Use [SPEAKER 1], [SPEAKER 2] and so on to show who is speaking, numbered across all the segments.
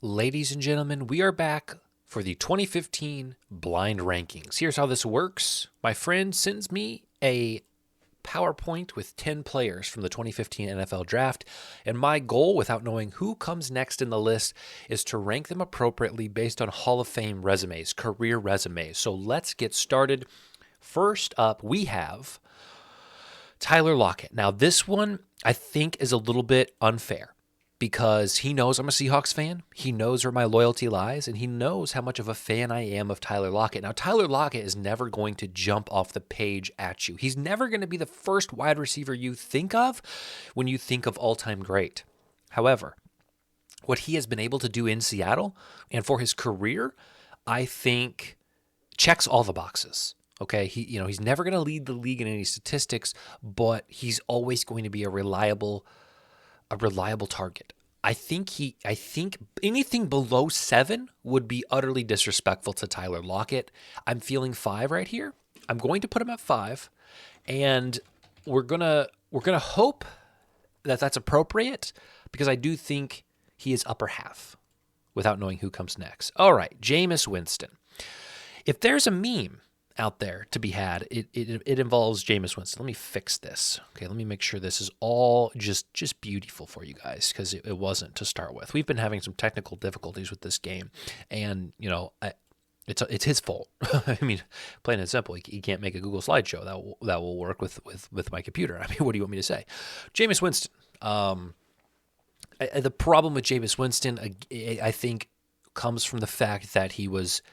[SPEAKER 1] Ladies and gentlemen, we are back for the 2015 blind rankings. Here's how this works. My friend sends me a PowerPoint with 10 players from the 2015 NFL Draft, and my goal, without knowing who comes next in the list, is to rank them appropriately based on Hall of Fame resumes, career resumes. So let's get started. First up, we have Tyler Lockett. Now, this one I think is a little bit unfair because he knows I'm a Seahawks fan. He knows where my loyalty lies, and he knows how much of a fan I am of Tyler Lockett. Now, Tyler Lockett is never going to jump off the page at you. He's never going to be the first wide receiver you think of when you think of all-time great. However, what he has been able to do in Seattle and for his career, I think checks all the boxes. Okay, he's never going to lead the league in any statistics, but he's always going to be a reliable target. I think anything below 7 would be utterly disrespectful to Tyler Lockett. I'm feeling 5 right here. I'm going to put him at 5, and we're gonna hope that that's appropriate because I do think he is upper half without knowing who comes next. All right, Jamus Winston. If there's a meme out there to be had, it involves Jamus Winston. Let me fix this. Okay, let me make sure this is all just beautiful for you guys because it wasn't to start with. We've been having some technical difficulties with this game, and it's his fault. I mean, plain and simple, he can't make a Google slideshow that will work with my computer. I mean, what do you want me to say? Jamus Winston. The problem with Jamus Winston, I think, comes from the fact that he was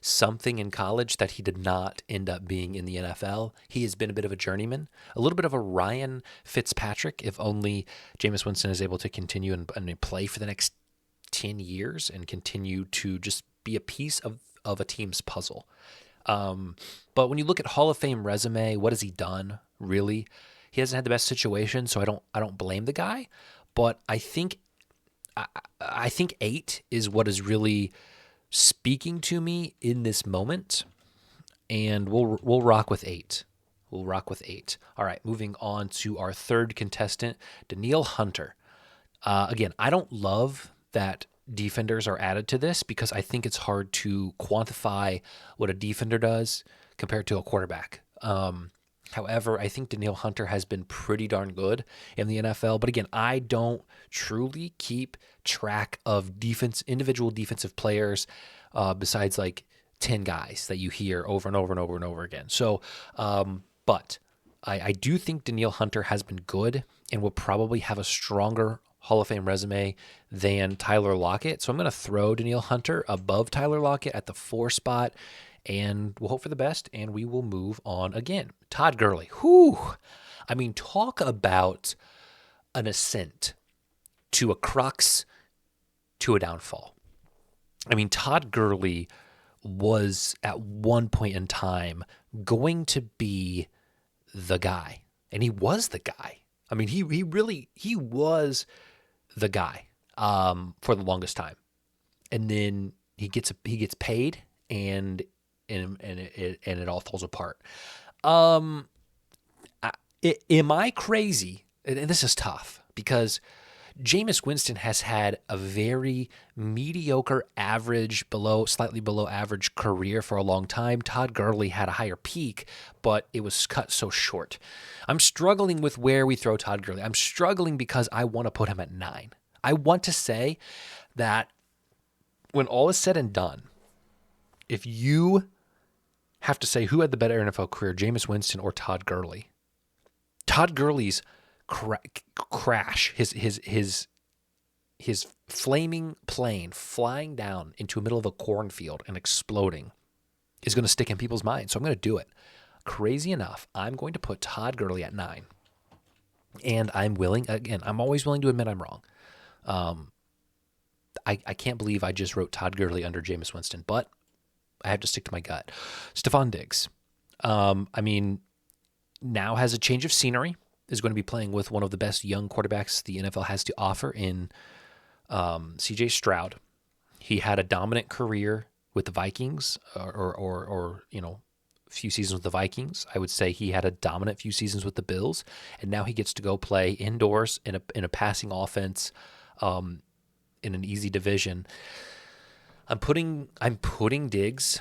[SPEAKER 1] something in college that he did not end up being in the NFL. He has been a bit of a journeyman, a little bit of a Ryan Fitzpatrick, if only Jamus Winston is able to continue and play for the next 10 years and continue to just be a piece of a team's puzzle. But when you look at Hall of Fame resume, what has he done, really? He hasn't had the best situation, so I don't blame the guy. But I think 8 is what is really speaking to me in this moment, and we'll rock with 8. We'll rock with 8. All right, moving on to our third contestant, Danielle Hunter. Again, I don't love that defenders are added to this because I think it's hard to quantify what a defender does compared to a quarterback. However, I think Danielle Hunter has been pretty darn good in the NFL. But again, I don't truly keep track of individual defensive players besides like 10 guys that you hear over and over and over and over again. So, but I do think Danielle Hunter has been good and will probably have a stronger Hall of Fame resume than Tyler Lockett. So I'm going to throw Danielle Hunter above Tyler Lockett at the 4 spot. And we'll hope for the best, and we will move on again. Todd Gurley. Whew. I mean, talk about an ascent to a crux to a downfall. I mean, Todd Gurley was at one point in time going to be the guy, and he was the guy. I mean, he was the guy for the longest time, and then he gets paid, and it all falls apart. Am I crazy? And this is tough because Jamus Winston has had a very mediocre, slightly below average career for a long time. Todd Gurley had a higher peak, but it was cut so short. I'm struggling with where we throw Todd Gurley. I'm struggling because I want to put him at 9. I want to say that when all is said and done, if you have to say who had the better NFL career, Jamus Winston or Todd Gurley, Todd Gurley's crash, his flaming plane flying down into the middle of a cornfield and exploding is going to stick in people's minds. So I'm going to do it. Crazy enough, I'm going to put Todd Gurley at 9. And I'm always willing to admit I'm wrong. I can't believe I just wrote Todd Gurley under Jamus Winston, but I have to stick to my gut. Stefan Diggs. I mean, now has a change of scenery, is going to be playing with one of the best young quarterbacks the NFL has to offer in C.J. Stroud. He had a dominant career with the Vikings, or few seasons with the Vikings. I would say he had a dominant few seasons with the Bills, and now he gets to go play indoors in a passing offense in an easy division. I'm putting Diggs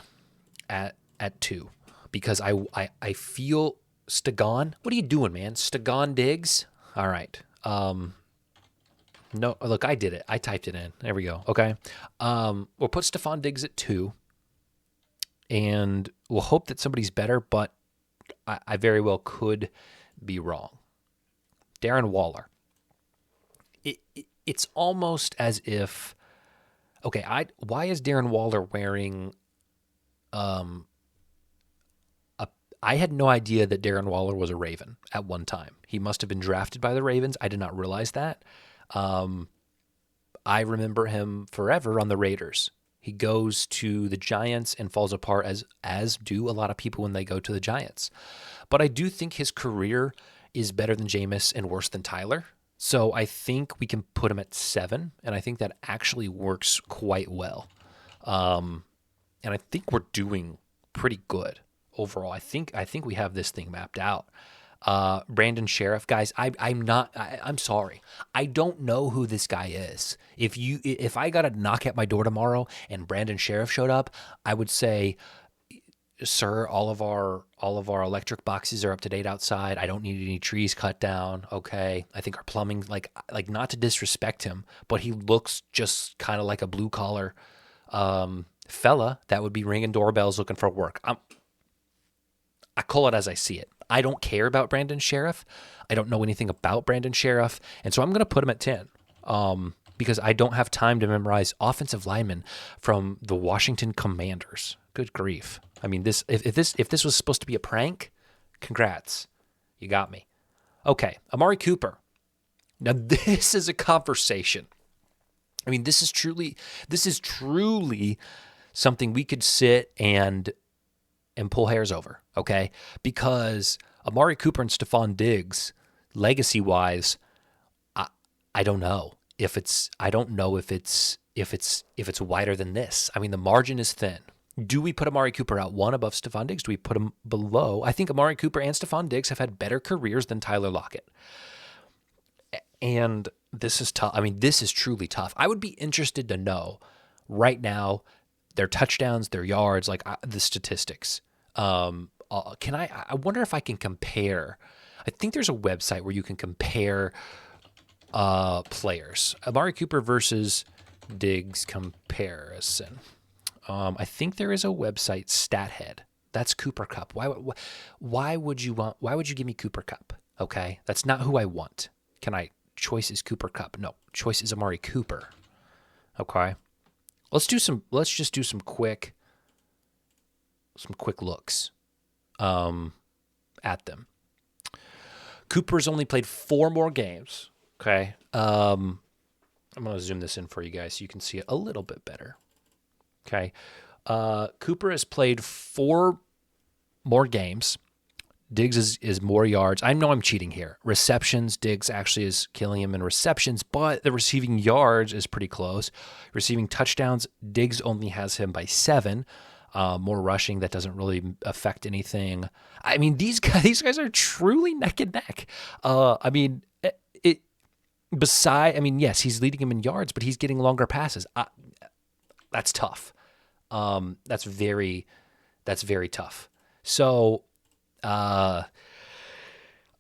[SPEAKER 1] at 2 because I feel Stegon. What are you doing, man? Stegon Diggs. All right. No, look, I did it. I typed it in. There we go. Okay. We'll put Stefan Diggs at 2, and we'll hope that somebody's better, but I very well could be wrong. Darren Waller. It's almost as if, okay, why is Darren Waller wearing I had no idea that Darren Waller was a Raven at one time. He must have been drafted by the Ravens. I did not realize that. I remember him forever on the Raiders. He goes to the Giants and falls apart, as do a lot of people when they go to the Giants. But I do think his career is better than Jameis and worse than Tyler. So I think we can put him at 7, and I think that actually works quite well. And I think we're doing pretty good overall. I think we have this thing mapped out. Brandon SCHERFF, guys, I'm sorry. I don't know who this guy is. If I got a knock at my door tomorrow and Brandon SCHERFF showed up, I would say, sir, all of our electric boxes are up to date outside. I don't need any trees cut down. Okay. I think our plumbing, like not to disrespect him, but he looks just kind of like a blue collar fella that would be ringing doorbells looking for work. I call it as I see it. I don't care about Brandon SCHERFF. I don't know anything about Brandon SCHERFF. And so I'm going to put him at 10 because I don't have time to memorize offensive linemen from the Washington Commanders. Good grief. I mean, if this was supposed to be a prank, congrats. You got me. Okay, Amari Cooper. Now, this is a conversation. I mean, this is truly something we could sit and pull hairs over, okay? Because Amari Cooper and Stefan Diggs, legacy-wise, I don't know if it's wider than this. I mean, the margin is thin. Do we put Amari Cooper at 1 above Stefan Diggs? Do we put him below? I think Amari Cooper and Stefan Diggs have had better careers than Tyler Lockett. And this is tough. I mean, this is truly tough. I would be interested to know right now their touchdowns, their yards, like the statistics. I wonder if I can compare. I think there's a website where you can compare players. Amari Cooper versus Diggs comparison. I think there is a website, StatHead. That's Cooper Cup. Why would you give me Cooper Cup? Okay, that's not who I want. Choice is Cooper Cup. No, choice is Amari Cooper. Okay, let's just do some quick looks at them. Cooper's only played 4 more games. Okay, I'm gonna zoom this in for you guys so you can see it a little bit better. Okay, Cooper has played 4 more games. Diggs is more yards. I know I'm cheating here. Receptions, Diggs actually is killing him in receptions, but the receiving yards is pretty close. Receiving touchdowns, Diggs only has him by 7. More rushing, that doesn't really affect anything. I mean, these guys are truly neck and neck. I mean, yes, he's leading him in yards, but he's getting longer passes. That's tough. That's very tough. So, I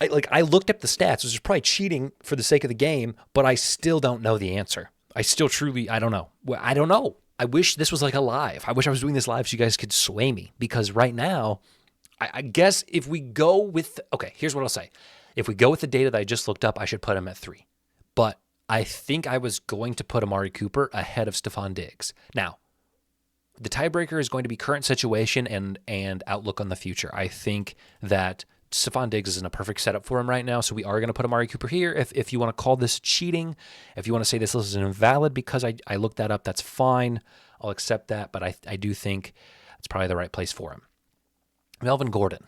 [SPEAKER 1] looked up the stats, which is probably cheating for the sake of the game, but I still don't know the answer. I don't know. I don't know. I wish this was like a live. I wish I was doing this live so you guys could sway me, because right now, I guess if we go with, okay, here's what I'll say. If we go with the data that I just looked up, I should put him at 3. But I think I was going to put Amari Cooper ahead of Stefan Diggs. Now, the tiebreaker is going to be current situation and outlook on the future. I think that Stefan Diggs is in a perfect setup for him right now, so we are going to put Amari Cooper here. If you want to call this cheating, if you want to say this is invalid because I looked that up, that's fine. I'll accept that, but I do think it's probably the right place for him. Melvin Gordon.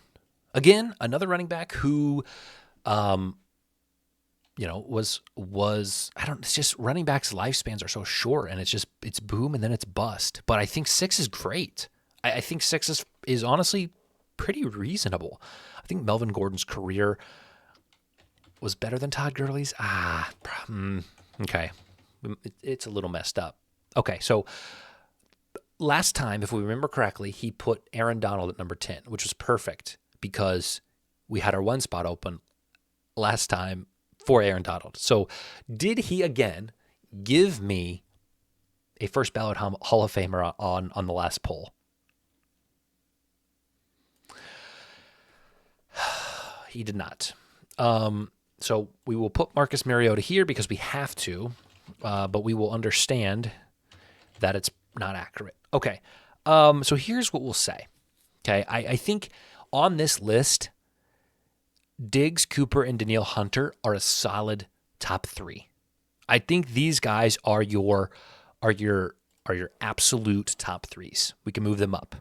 [SPEAKER 1] Again, another running back who it's just running backs' lifespans are so short, and it's boom and then it's bust. But I think 6 is great. I think 6 is honestly pretty reasonable. I think Melvin Gordon's career was better than Todd Gurley's. Okay. It's a little messed up. Okay, so last time, if we remember correctly, he put Aaron Donald at number 10, which was perfect because we had our one spot open last time for Aaron Donald. So did he again give me a first ballot Hall of Famer on the last poll? He did not. So we will put Marcus Mariota here because we have to, but we will understand that it's not accurate. Okay, so here's what we'll say. Okay, I think on this list, Diggs, Cooper, and Danielle Hunter are a solid top 3. I think these guys are your absolute top 3s. We can move them up.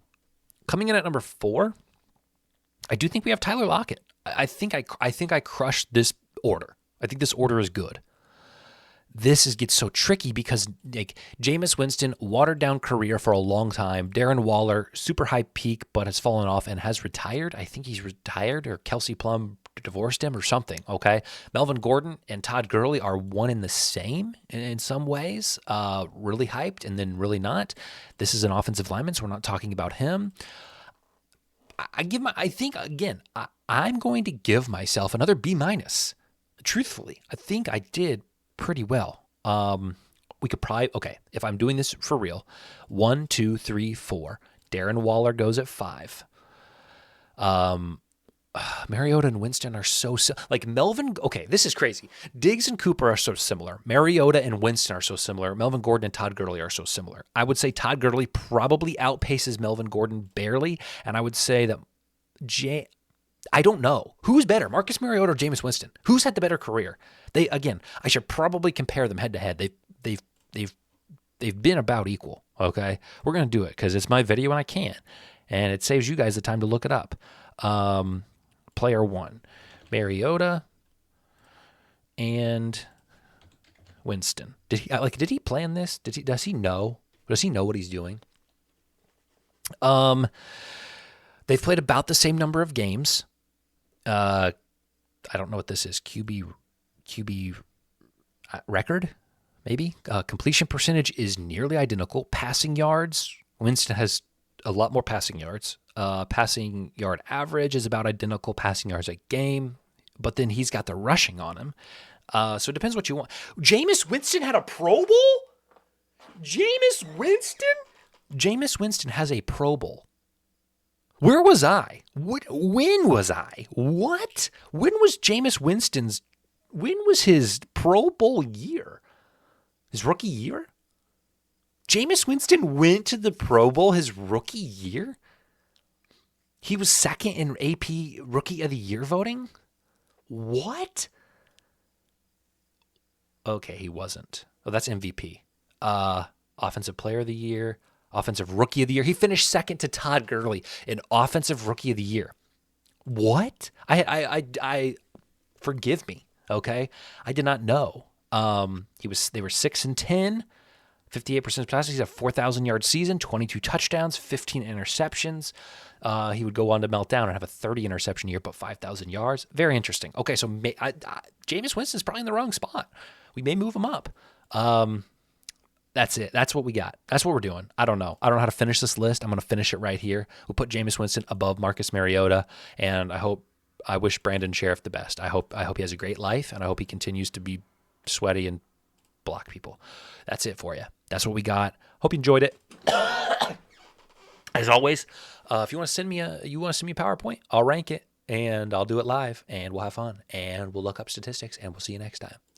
[SPEAKER 1] Coming in at number 4, I do think we have Tyler Lockett. I think I crushed this order. I think this order is good. This gets so tricky because like Jamus Winston, watered down career for a long time. Darren Waller, super high peak, but has fallen off and has retired. I think he's retired, or Kelsey Plum divorced him or something. Okay, Melvin Gordon and Todd Gurley are one in the same in some ways. Really hyped and then really not. This is an offensive lineman, so we're not talking about him. I think again, I'm going to give myself another B-. Truthfully, I think I did pretty well. We could probably, okay, if I'm doing this for real, 1, 2, 3, 4. Darren Waller goes at 5. Mariota and Winston are so like Melvin. Okay, this is crazy. Diggs and Cooper are so similar. Mariota and Winston are so similar. Melvin Gordon and Todd Gurley are so similar. I would say Todd Gurley probably outpaces Melvin Gordon barely, and I would say that I don't know who's better, Marcus Mariota or Jamus Winston. Who's had the better career? I should probably compare them head to head. They've been about equal. Okay, we're gonna do it because it's my video and I can, and it saves you guys the time to look it up. Player 1, Mariota and Winston. Did he plan this? Does he know what he's doing? They've played about the same number of games. I don't know what this is. QB record, maybe. Completion percentage is nearly identical. Passing yards, Winston has a lot more passing yards. Passing yard average is about identical. Passing yards a game, but then he's got the rushing on him. So it depends what you want. Jamus Winston had a Pro Bowl? Jamus Winston has a Pro Bowl. Where was I? When was I? What? When was his Pro Bowl year? His rookie year? Jamus Winston went to the Pro Bowl his rookie year? He was second in AP Rookie of the Year voting? What? Okay, he wasn't. Oh, that's MVP. Offensive Player of the Year, Offensive Rookie of the Year. He finished second to Todd Gurley in Offensive Rookie of the Year. What? I forgive me, okay? I did not know. They were 6-10. 58% passes. He's a 4,000-yard season, 22 touchdowns, 15 interceptions. He would go on to melt down and have a 30-interception year, but 5,000 yards. Very interesting. Okay, so Jamus Winston's probably in the wrong spot. We may move him up. That's it. That's what we got. That's what we're doing. I don't know. I don't know how to finish this list. I'm going to finish it right here. We'll put Jamus Winston above Marcus Mariota, and I wish Brandon SCHERFF the best. I hope he has a great life, and I hope he continues to be sweaty and block people. That's it for you. That's what we got. Hope you enjoyed it. As always, if you want to send me a PowerPoint, I'll rank it and I'll do it live and we'll have fun and we'll look up statistics and we'll see you next time.